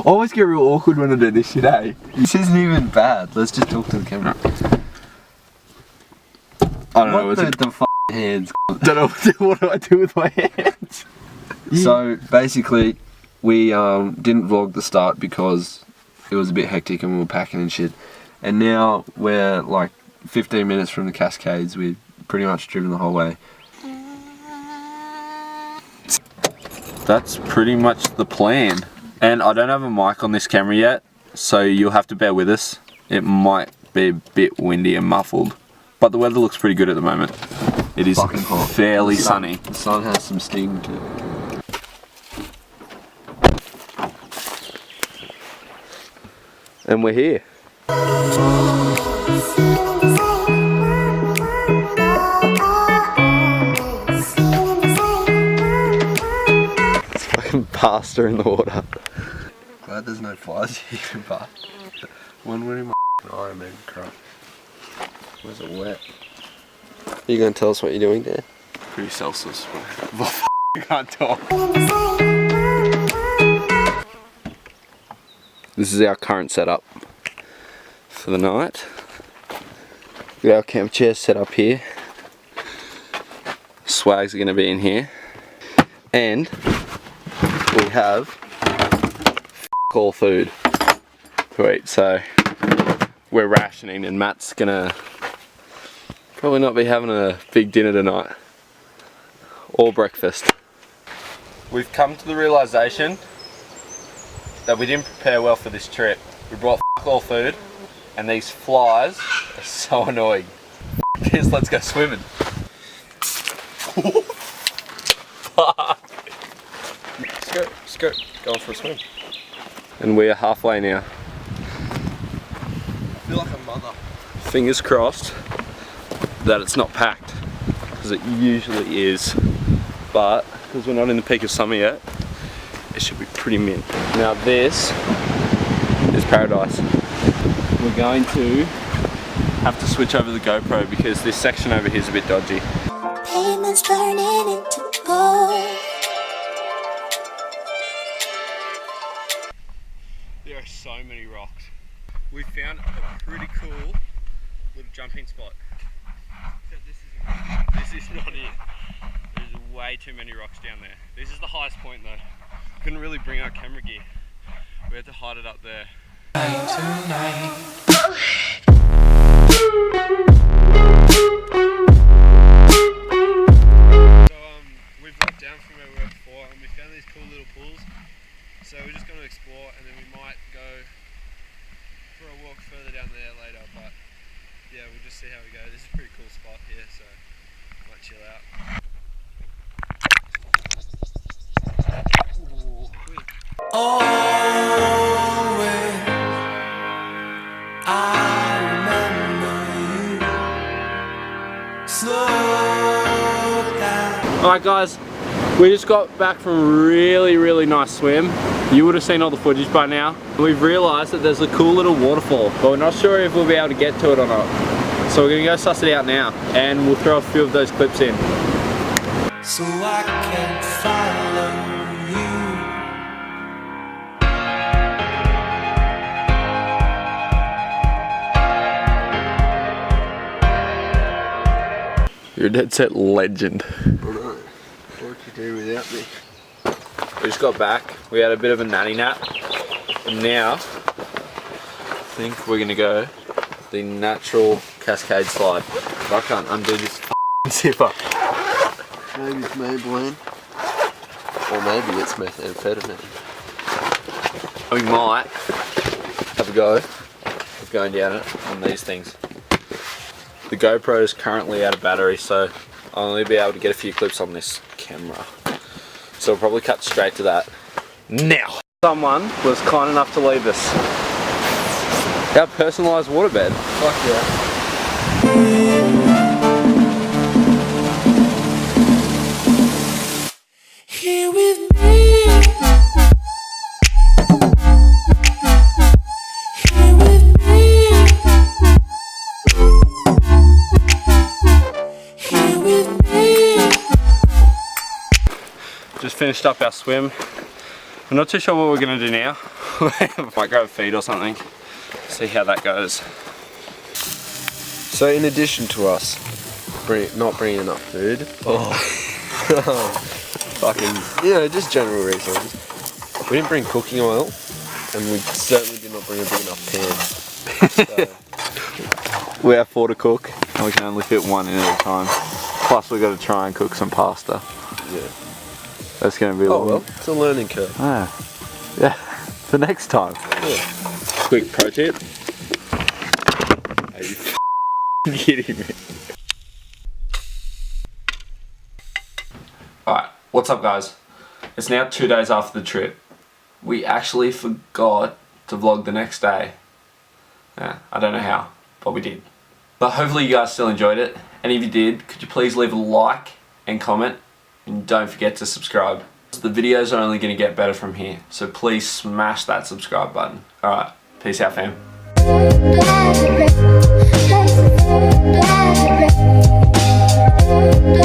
I always get real awkward when I do this shit, eh? This isn't even bad. Let's just talk to the camera. I don't know. What the f*** hands? Don't know what do I do with my hands. So basically, we didn't vlog the start because it was a bit hectic and we were packing and shit. And now we're like 15 minutes from the Cascades. We've pretty much driven the whole way. That's pretty much the plan. And I don't have a mic on this camera yet, so you'll have to bear with us. It might be a bit windy and muffled, but the weather looks pretty good at the moment. It is fairly sunny. The sun has some sting to it. And we're here. It's fucking pasta in the water. Glad there's no flies here, but one went in my eye, man, crap. Where's it wet? Are you going to tell us what you're doing, Dan? Pretty selfless. I can't talk. This is our current setup for the night. We got our camp chairs set up here. Swags are going to be in here. And we have all food to eat, so we're rationing, and Matt's gonna probably not be having a big dinner tonight or breakfast. We've come to the realization that we didn't prepare well for this trip. We brought all food, and these flies are so annoying. This, let's go swimming. Skirt, going for a swim. And we are halfway now. I feel like a mother. Fingers crossed that it's not packed, because it usually is. But because we're not in the peak of summer yet, it should be pretty mint. Now this is paradise. We're going to have to switch over the GoPro because this section over here is a bit dodgy. Payments turning into gold. There are so many rocks. We found a pretty cool little jumping spot. This is not it. There's way too many rocks down there. This is the highest point though. Couldn't really bring our camera gear. We had to hide it up there. We've walked down from where we were before and we found these cool little pools. So we're just going to explore, and then we might go for a walk further down there later, but yeah, we'll just see how we go. This is a pretty cool spot here, so might chill out. Alright guys, we just got back from a really nice swim. You would have seen all the footage by now. We've realised that there's a cool little waterfall, but we're not sure if we'll be able to get to it or not. So we're going to go suss it out now, and we'll throw a few of those clips in. So I can follow you. You're a dead set legend. What would you do without me? We just got back. We had a bit of a nanny nap, and now I think we're gonna go the natural cascade slide. I can't undo this zipper. Maybe it's Maybelline, or maybe it's methamphetamine. We might have a go of going down it on these things. The GoPro is currently out of battery, so I'll only be able to get a few clips on this camera. So we'll probably cut straight to that now. Someone was kind enough to leave us our personalised waterbed. Fuck yeah. Here with me. Here with me. Here with me. Just finished up our swim. I'm not too sure what we're gonna do now. Might grab a feed or something. See how that goes. So in addition to us not bringing enough food, fucking, you know, just general reasons, we didn't bring cooking oil, and we certainly did not bring a big enough pan. So, We have 4 to cook, and we can only fit 1 in at a time. Plus we've got to try and cook some pasta. yeah. That's gonna be Oh well, it's a learning curve. Yeah, for next time. Yeah. Quick pro tip. Are you kidding me? Alright, what's up guys? It's now 2 days after the trip. We actually forgot to vlog the next day. Yeah, I don't know how, but we did. But hopefully you guys still enjoyed it. And if you did, could you please leave a like and comment? And don't forget to subscribe. The videos are only going to get better from here. So please smash that subscribe button. Alright, peace out fam. Blah, blah, blah.